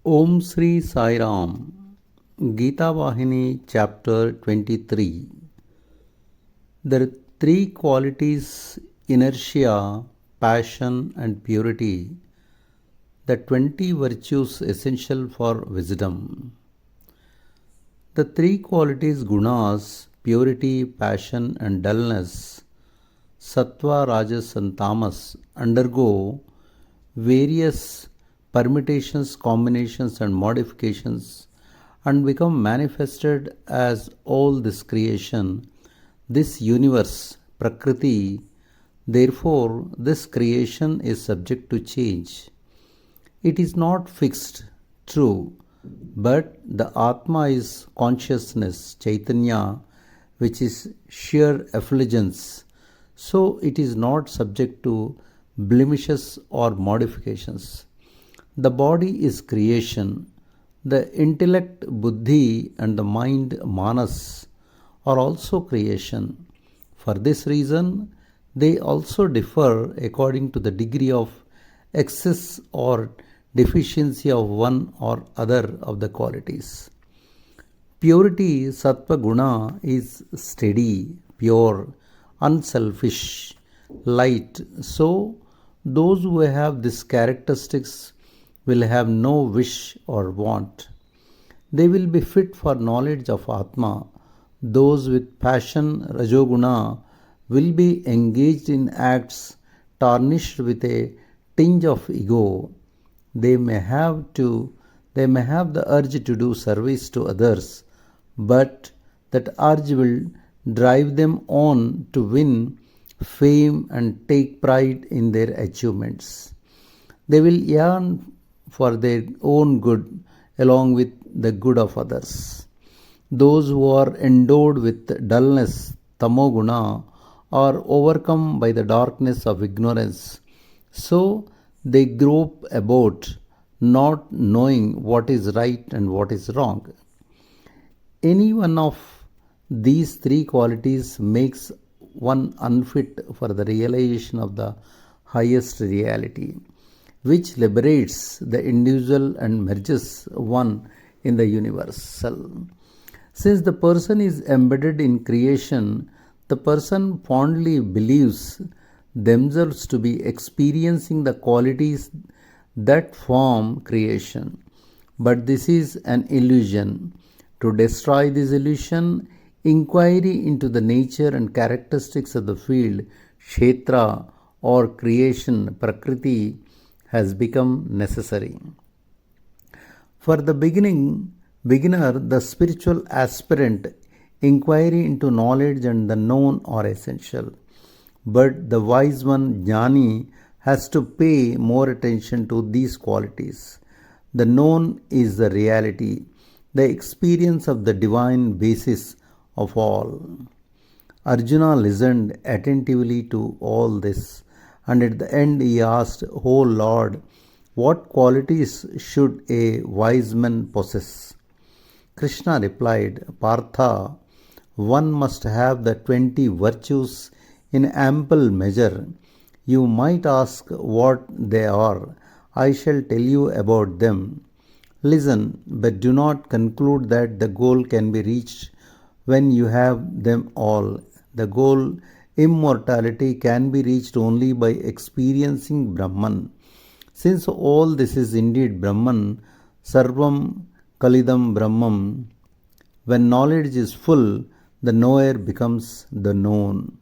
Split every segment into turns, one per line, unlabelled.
Om Sri Sai Ram, Gita Vahini, Chapter 23. There are three qualities: inertia, passion, and purity, the 20 virtues essential for wisdom. The three qualities gunas, purity, passion, and dullness, sattva, rajas, and tamas, undergo various permutations, combinations, and modifications and become manifested as all this creation, this universe, Prakriti. Therefore, this creation is subject to change. It is not fixed, true, but the Atma is consciousness, Chaitanya, which is sheer effulgence. So it is not subject to blemishes or modifications. The body is creation. The intellect, buddhi, and the mind, manas, are also creation. For this reason, they also differ according to the degree of excess or deficiency of one or other of the qualities. Purity, sattva guna, is steady, pure, unselfish, light. So, those who have these characteristics will have no wish or want. They will be fit for knowledge of Atma. Those with passion, rajoguna, will be engaged in acts tarnished with a tinge of ego. They may have the urge to do service to others, but that urge will drive them on to win fame and take pride in their achievements. They will yearn for their own good along with the good of others. Those who are endowed with dullness, tamoguna, are overcome by the darkness of ignorance. So they grope about, not knowing what is right and what is wrong. Any one of these three qualities makes one unfit for the realization of the highest reality, which liberates the individual and merges one in the universal. Since the person is embedded in creation, the person fondly believes themselves to be experiencing the qualities that form creation. But this is an illusion. To destroy this illusion, inquiry into the nature and characteristics of the field, kshetra, or creation, prakriti, has become necessary. For the beginner, the spiritual aspirant, inquiry into knowledge and the known are essential. But the wise one, jnani, has to pay more attention to these qualities. The known is the reality, the experience of the divine basis of all. Arjuna listened attentively to all this, and at the end he asked, O Lord, what qualities should a wise man possess? Krishna replied, Partha, one must have the 20 virtues in ample measure. You might ask what they are. I shall tell you about them. Listen, but do not conclude that the goal can be reached when you have them all. The goal, immortality, can be reached only by experiencing Brahman. Since all this is indeed Brahman, Sarvam Kalidam Brahman, when knowledge is full, the knower becomes the known.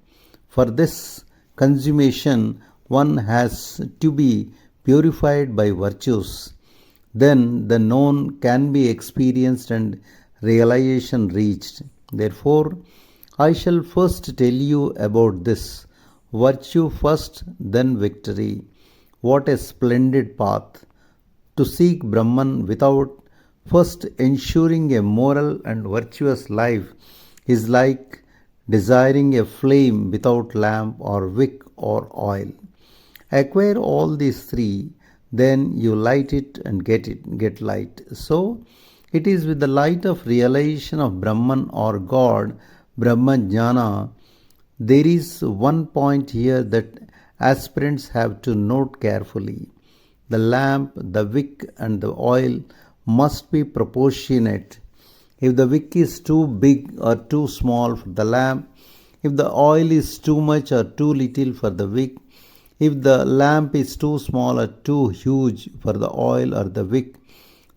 For this consummation, one has to be purified by virtues. Then the known can be experienced and realization reached. Therefore, I shall first tell you about this. Virtue first, then victory. What a splendid path! To seek Brahman without first ensuring a moral and virtuous life is like desiring a flame without lamp or wick or oil. Acquire all these three, then you light it and get light. So it is with the light of realization of Brahman or God, Brahmajnana. There is one point here that aspirants have to note carefully. The lamp, the wick, and the oil must be proportionate. If the wick is too big or too small for the lamp, if the oil is too much or too little for the wick, if the lamp is too small or too huge for the oil or the wick,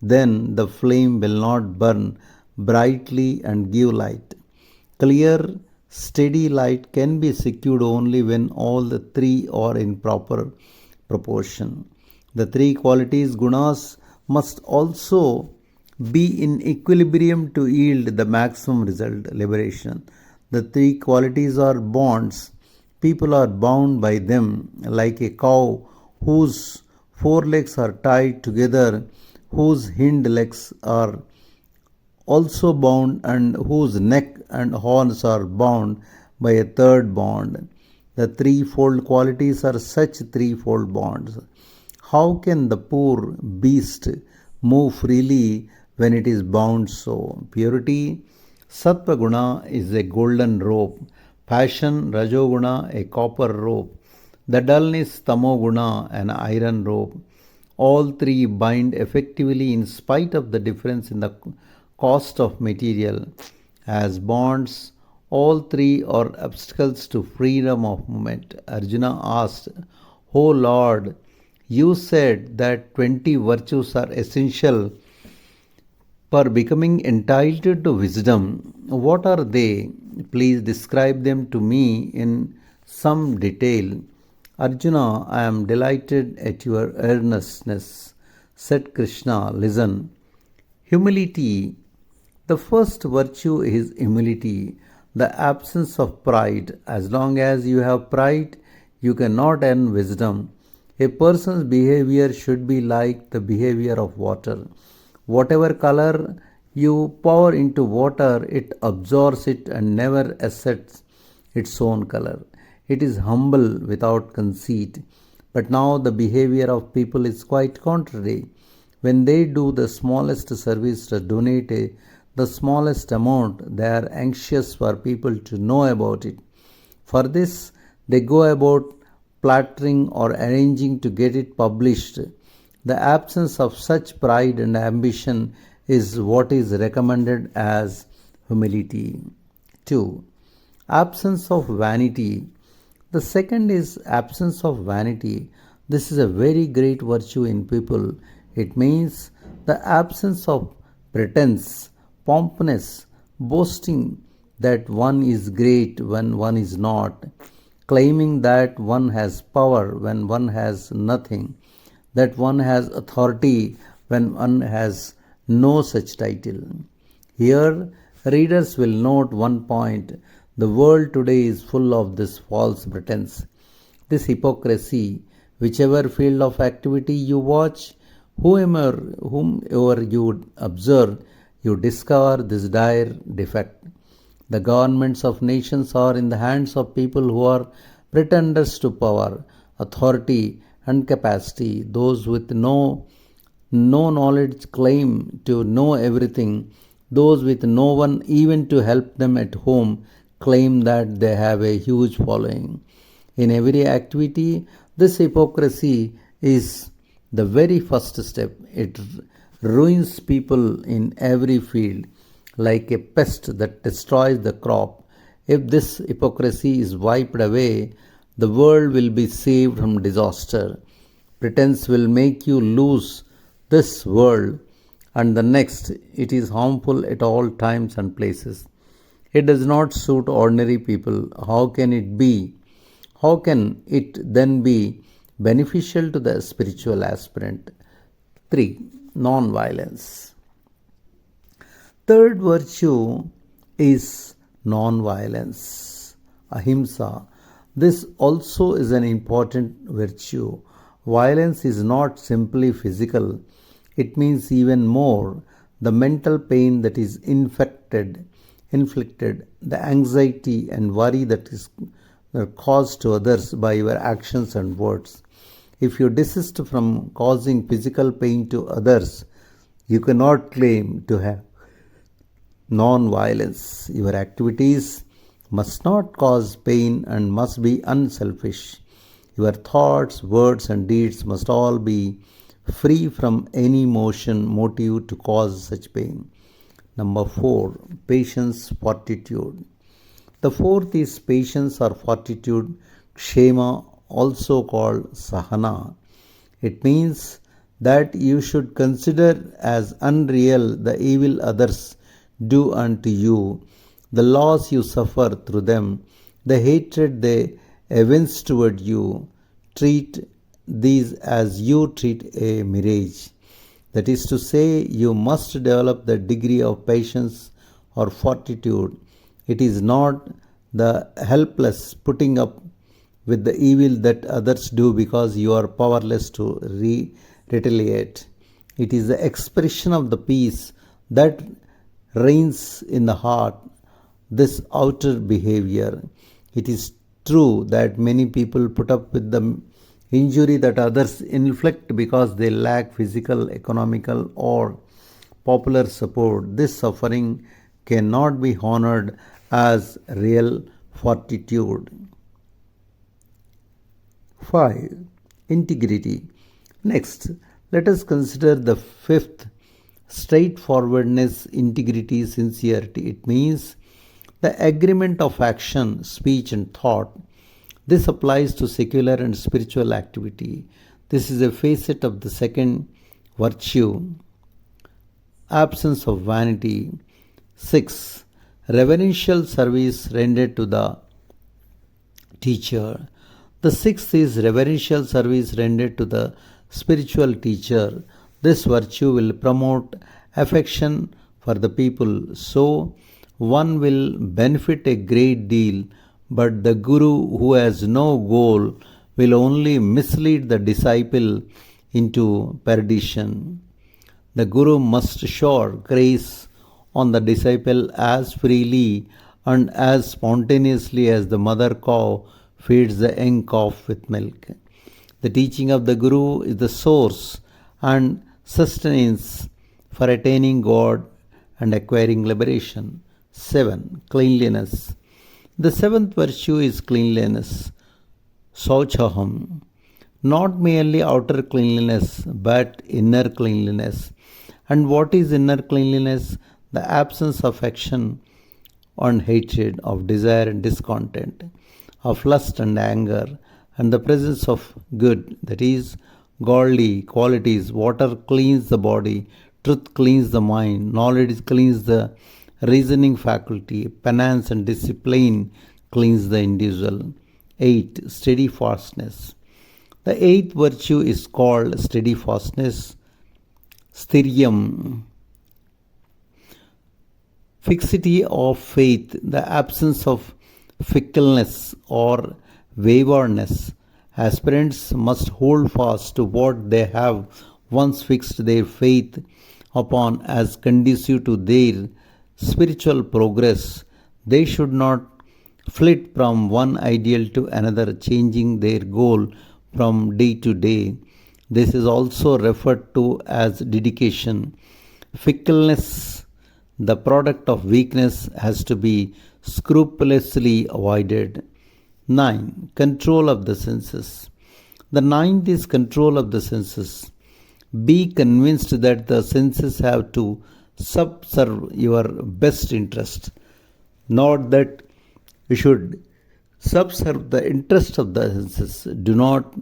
then the flame will not burn brightly and give light. Clear, steady light can be secured only when all the three are in proper proportion. The three qualities gunas must also be in equilibrium to yield the maximum result, liberation. The three qualities are bonds. People are bound by them like a cow whose forelegs are tied together, whose hind legs are also bound, and whose neck and horns are bound by a third bond. The threefold qualities are such threefold bonds. How can the poor beast move freely when it is bound so? Purity, Sattva guna is a golden rope, passion, Rajoguna, a copper rope, the dullness, Tamoguna, an iron rope. All three bind effectively in spite of the difference in the cost of material. As bonds, all three are obstacles to freedom of movement. Arjuna asked, O Lord, you said that 20 virtues are essential for becoming entitled to wisdom. What are they? Please describe them to me in some detail. Arjuna, I am delighted at your earnestness. Said Krishna, listen. Humility. The first virtue is humility, the absence of pride. As long as you have pride, you cannot earn wisdom. A person's behavior should be like the behavior of water. Whatever color you pour into water, it absorbs it and never asserts its own color. It is humble without conceit. But now the behavior of people is quite contrary. When they do the smallest service or donate the smallest amount, they are anxious for people to know about it. For this, they go about plattering or arranging to get it published. The absence of such pride and ambition is what is recommended as humility. 2. Absence of vanity. The second is absence of vanity. This is a very great virtue in people. It means the absence of pretense, pompousness, boasting that one is great when one is not, claiming that one has power when one has nothing, that one has authority when one has no such title. Here, readers will note one point. The world today is full of this false pretense, this hypocrisy. Whichever field of activity you watch, whomever you observe, you discover this dire defect. The governments of nations are in the hands of people who are pretenders to power, authority, and capacity. Those with no knowledge claim to know everything. Those with no one even to help them at home claim that they have a huge following. In every activity, this hypocrisy is the very first step. It ruins people in every field like a pest that destroys the crop. If this hypocrisy is wiped away, the world will be saved from disaster. Pretense will make you lose this world and the next. It is harmful at all times and places. It does not suit ordinary people. How can it be? How can it then be beneficial to the spiritual aspirant? 3. Non-violence. Third virtue is non-violence, ahimsa. This also is an important virtue. Violence is not simply physical, it means even more the mental pain that is inflicted, the anxiety and worry that is caused to others by your actions and words. If you desist from causing physical pain to others, you cannot claim to have non-violence. Your activities must not cause pain and must be unselfish. Your thoughts, words, and deeds must all be free from any motive to cause such pain. Number 4. Patience, fortitude. The fourth is patience or fortitude, kshema, also called sahana. It means that you should consider as unreal the evil others do unto you, the loss you suffer through them, the hatred they evince toward you. Treat these as you treat a mirage. That is to say, you must develop the degree of patience or fortitude. It is not the helpless putting up with the evil that others do because you are powerless to retaliate. It is the expression of the peace that reigns in the heart, this outer behavior. It is true that many people put up with the injury that others inflict because they lack physical, economical, or popular support. This suffering cannot be honored as real fortitude. 5. Integrity. Next, let us consider the fifth, straightforwardness, integrity, sincerity. It means the agreement of action, speech, and thought. This applies to secular and spiritual activity. This is a facet of the second virtue, absence of vanity. 6. Reverential service rendered to the teacher. The sixth is reverential service rendered to the spiritual teacher. This virtue will promote affection for the people, so one will benefit a great deal, but the guru who has no goal will only mislead the disciple into perdition. The guru must shower grace on the disciple as freely and as spontaneously as the mother cow feeds the young calf with milk. The teaching of the guru is the source and sustenance for attaining God and acquiring liberation. 7. Cleanliness. The seventh virtue is cleanliness, sauchaham. Not merely outer cleanliness, but inner cleanliness. And what is inner cleanliness? The absence of action and hatred, of desire and discontent, of lust and anger, and the presence of good, that is, godly qualities. Water cleans the body, truth cleans the mind, knowledge cleans the reasoning faculty, penance and discipline cleans the individual. 8. Steadfastness. The eighth virtue is called steadfastness, sthiryam. Fixity of faith, the absence of fickleness or waywardness. Aspirants must hold fast to what they have once fixed their faith upon as conducive to their spiritual progress. They should not flit from one ideal to another, changing their goal from day to day. This is also referred to as dedication. Fickleness, the product of weakness, has to be scrupulously avoided. 9. Control of the senses. The ninth is control of the senses. Be convinced that the senses have to subserve your best interest, not that you should subserve the interest of the senses. Do not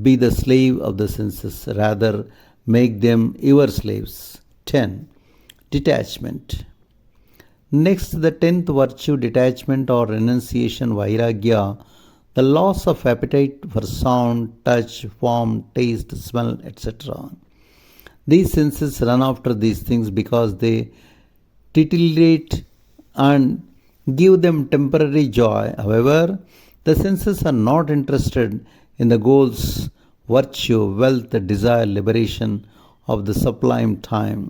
be the slave of the senses, rather make them your slaves. 10. Detachment. Next, the 10th virtue, detachment or renunciation, vairagya, the loss of appetite for sound, touch, form, taste, smell, etc. These senses run after these things because they titillate and give them temporary joy. However, the senses are not interested in the goals, virtue, wealth, desire, liberation of the sublime type.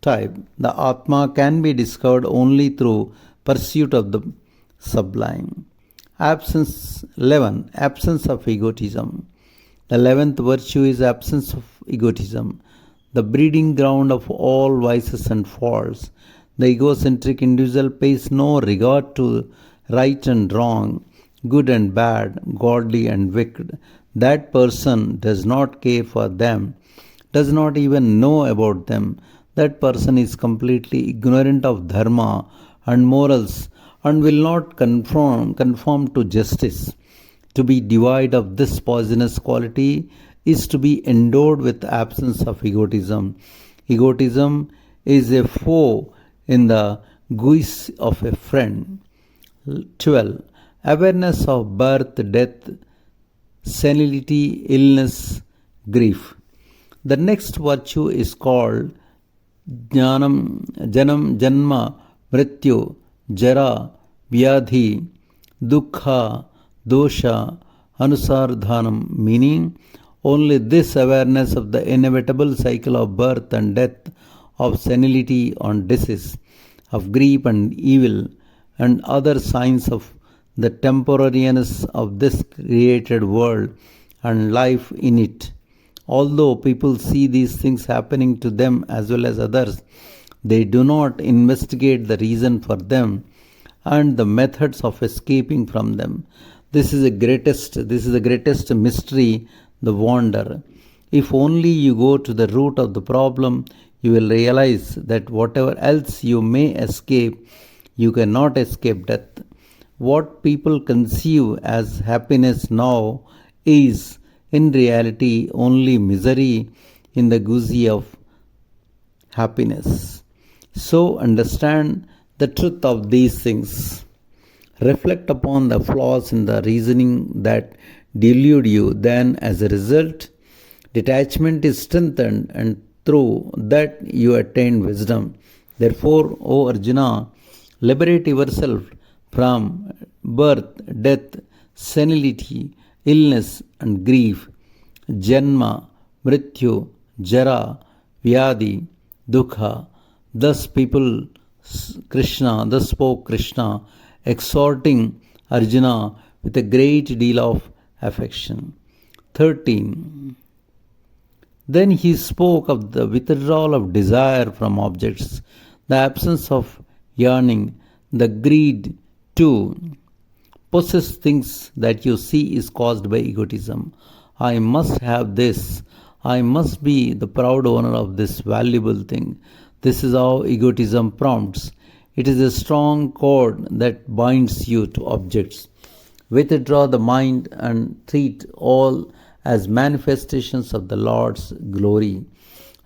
The Atma can be discovered only through pursuit of the sublime. 11. Absence of egotism. The 11th virtue is absence of egotism, the breeding ground of all vices and faults. The egocentric individual pays no regard to right and wrong, good and bad, godly and wicked. That person does not care for them. does not even know about them, that person is completely ignorant of dharma and morals and will not conform to justice. To be devoid of this poisonous quality is to be endowed with absence of egotism. Egotism is a foe in the guise of a friend. 12. Awareness of birth, death, senility, illness, grief. The next virtue is called Janma, Mrityu, Jara, Vyadhi, Dukkha, Dosha, Anusardhanam, meaning only this awareness of the inevitable cycle of birth and death, of senility and disease, of grief and evil, and other signs of the temporariness of this created world and life in it. Although people see these things happening to them as well as others, they do not investigate the reason for them and the methods of escaping from them. This is the greatest mystery, the wonder. If only you go to the root of the problem, you will realize that whatever else you may escape, you cannot escape death. What people conceive as happiness now is in reality only misery in the guise of happiness. So understand the truth of these things. Reflect upon the flaws in the reasoning that delude you. Then, as a result, detachment is strengthened, and through that you attain wisdom. Therefore, O Arjuna, liberate yourself from birth, death, senility, illness, and grief, Janma, Mrityu, Jara, Vyadi, Dukkha. Thus spoke Krishna, exhorting Arjuna with a great deal of affection. 13. Then he spoke of the withdrawal of desire from objects, the absence of yearning, the greed to possess things that you see is caused by egotism. I must have this. I must be the proud owner of this valuable thing. This is how egotism prompts. It is a strong cord that binds you to objects. Withdraw the mind and treat all as manifestations of the Lord's glory.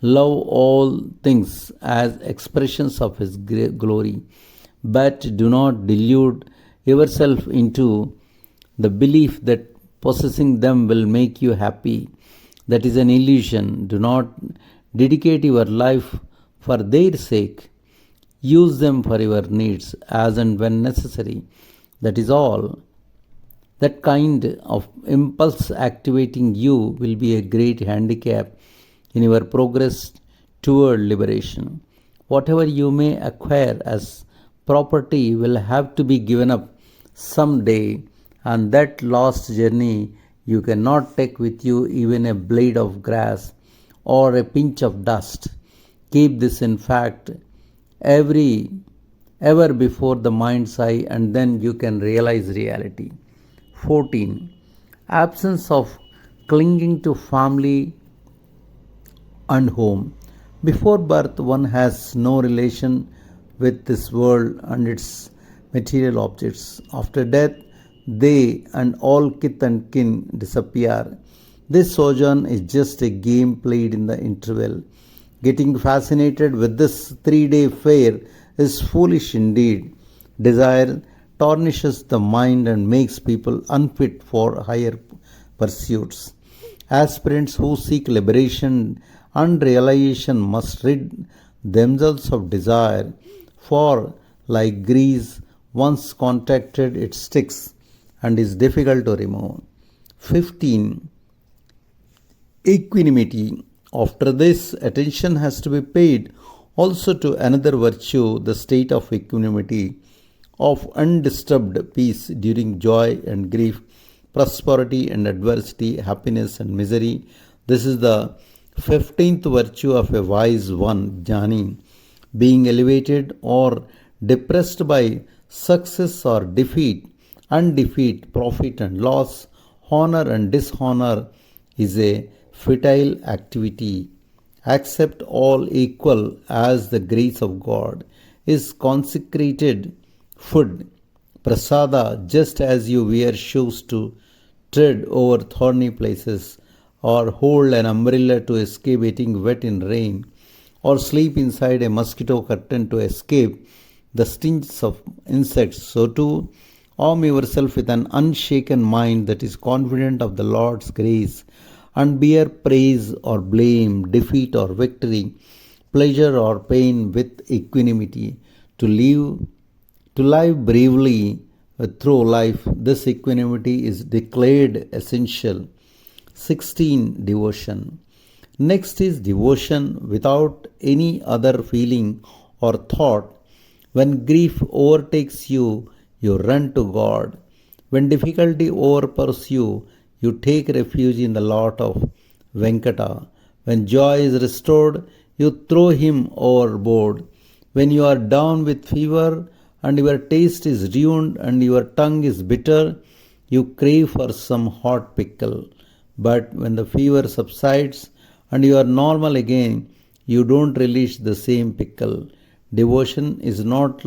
Love all things as expressions of His glory, but do not delude yourself into the belief that possessing them will make you happy. That is an illusion. Do not dedicate your life for their sake. Use them for your needs as and when necessary. That is all. That kind of impulse activating you will be a great handicap in your progress toward liberation. Whatever you may acquire as property will have to be given up someday, and that lost journey you cannot take with you even a blade of grass or a pinch of dust. Keep this in fact ever before the mind's eye, and then you can realize reality. 14. Absence of clinging to family and home. Before birth, one has no relation with this world and its material objects. After death, they and all kith and kin disappear. This sojourn is just a game played in the interval. Getting fascinated with this 3-day fair is foolish indeed. Desire tarnishes the mind and makes people unfit for higher pursuits. Aspirants who seek liberation and realization must rid themselves of desire, for like grease, once contacted it sticks and is difficult to remove. 15. Equanimity. After this, attention has to be paid also to another virtue, the state of equanimity, of undisturbed peace during joy and grief, prosperity and adversity, happiness and misery. This is the 15th virtue of a wise one, Jnani. Being elevated or depressed by success or defeat, undefeat, profit and loss, honor and dishonor is a futile activity. accept all equal as the grace of God, is consecrated food, prasada, just as you wear shoes to tread over thorny places, or hold an umbrella to escape getting wet in rain, or sleep inside a mosquito curtain to escape the stings of insects, so too arm yourself with an unshaken mind that is confident of the Lord's grace, and bear praise or blame, defeat or victory, pleasure or pain with equanimity, to live bravely through life. This equanimity is declared essential. 16. Devotion. Next is devotion without any other feeling or thought. When grief overtakes you, you run to God. When difficulty overpowers you, you take refuge in the lot of Venkata. When joy is restored, you throw him overboard. When you are down with fever and your taste is ruined and your tongue is bitter, you crave for some hot pickle. But when the fever subsides and you are normal again, you don't relish the same pickle. Devotion is not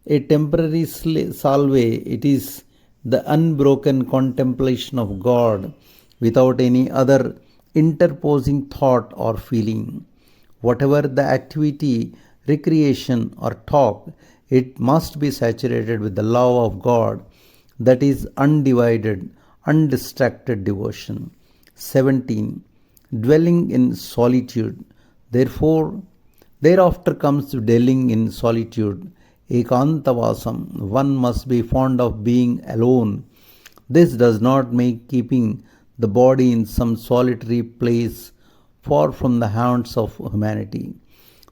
a temporary salve, it is the unbroken contemplation of God without any other interposing thought or feeling. Whatever the activity, recreation, or talk, it must be saturated with the love of God, that is undivided, undistracted devotion. 17. Dwelling in solitude. Thereafter comes dwelling in solitude, ekantavasam. One must be fond of being alone. This does not make keeping the body in some solitary place far from the haunts of humanity.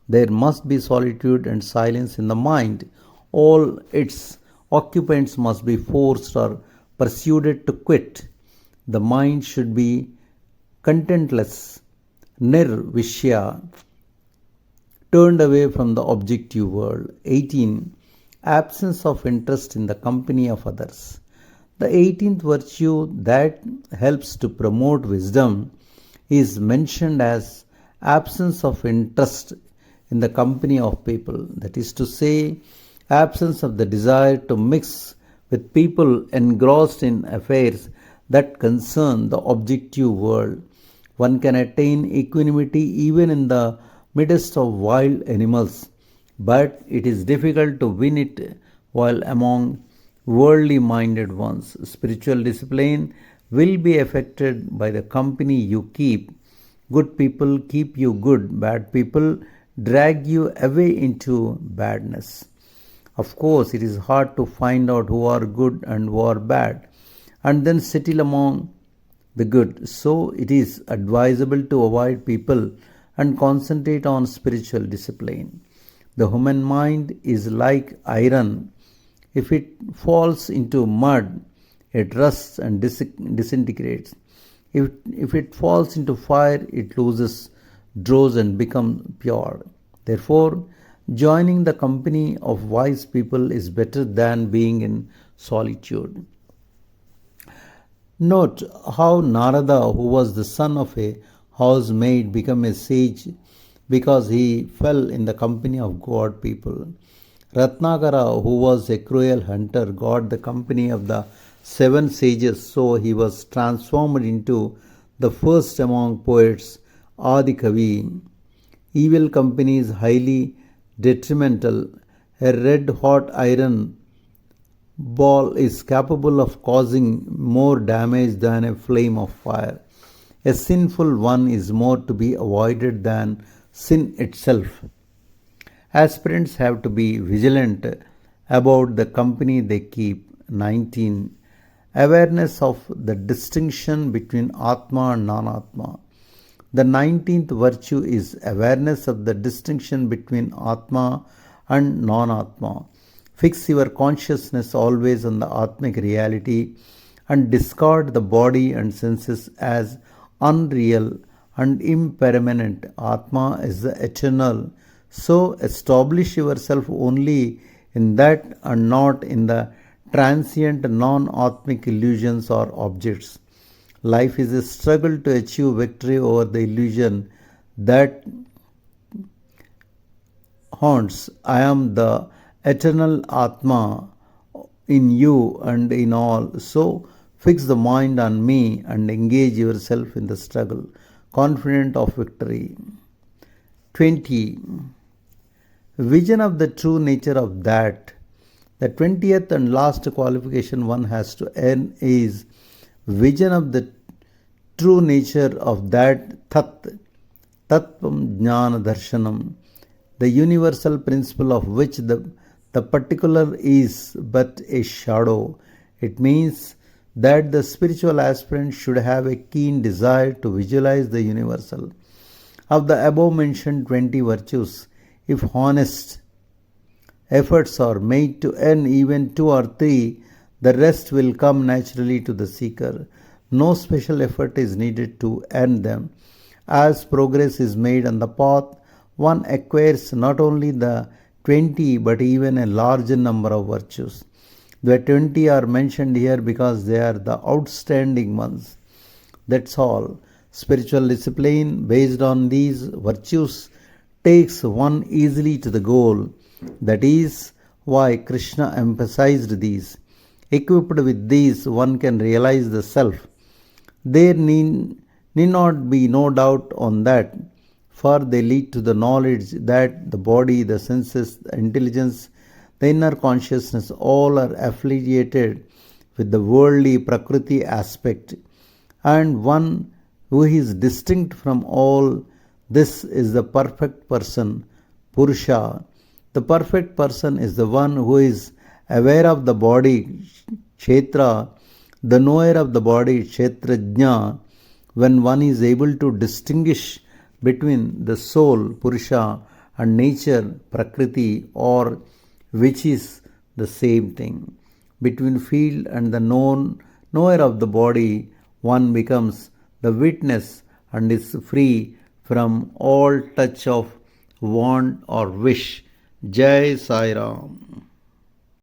There must be solitude and silence in the mind. All its occupants must be forced or persuaded to quit. The mind should be contentless, nirvishya, turned away from the objective world. 18. Absence of interest in the company of others. The 18th virtue that helps to promote wisdom is mentioned as absence of interest in the company of people. That is to say, absence of the desire to mix with people engrossed in affairs that concern the objective world. One can attain equanimity even in the midst of wild animals, but it is difficult to win it while among worldly minded ones. Spiritual discipline will be affected by the company you keep. Good people keep you good, bad people drag you away into badness. Of course, it is hard to find out who are good and who are bad and then settle among the good. So, it is advisable to avoid people and concentrate on spiritual discipline. The human mind is like iron. If it falls into mud, it rusts and disintegrates. If it falls into fire, it loses, draws, and becomes pure. Therefore, joining the company of wise people is better than being in solitude. Note how Narada, who was the son of a housemaid, became a sage because he fell in the company of God people. Ratnakara, who was a cruel hunter, got the company of the 7 sages, so he was transformed into the first among poets, Adikavi. Evil company is highly detrimental. A red-hot iron ball is capable of causing more damage than a flame of fire. A sinful one is more to be avoided than sin itself. Aspirants have to be vigilant about the company they keep. 19. Awareness of the distinction between Atma and non-Atma. The 19th virtue is awareness of the distinction between Atma and non-Atma. Fix your consciousness always on the Atmic reality and discard the body and senses as unreal and impermanent. Atma is the eternal. So establish yourself only in that and not in the transient non-Atmic illusions or objects. Life is a struggle to achieve victory over the illusion that haunts. I am the eternal Atma in you and in all. So fix the mind on me and engage yourself in the struggle, confident of victory. 20. Vision of the true nature of that. The 20th and last qualification one has to earn is vision of the true nature of that Tat, Tattvam Jnana Darshanam, the universal principle of which the particular is but a shadow. It means that the spiritual aspirant should have a keen desire to visualize the universal. Of the above mentioned 20 virtues, if honest efforts are made to earn even 2 or 3, the rest will come naturally to the seeker. No special effort is needed to earn them. As progress is made on the path, one acquires not only the 20 but even a larger number of virtues. The 20 are mentioned here because they are the outstanding ones. That's all. Spiritual discipline based on these virtues takes one easily to the goal. That is why Krishna emphasized these. Equipped with these, one can realize the self. There need not be no doubt on that, for they lead to the knowledge that the body, the senses, the intelligence, the inner consciousness all are affiliated with the worldly Prakriti aspect, and one who is distinct from all this is the perfect person, Purusha. The perfect person is the one who is aware of the body, Kshetra, the knower of the body, Kshetrajna. When one is able to distinguish between the soul, Purusha, and nature, Prakriti, or which is the same thing. Between field and the knower of the body, one becomes the witness and is free from all touch of want or wish. Jai Sai Ram.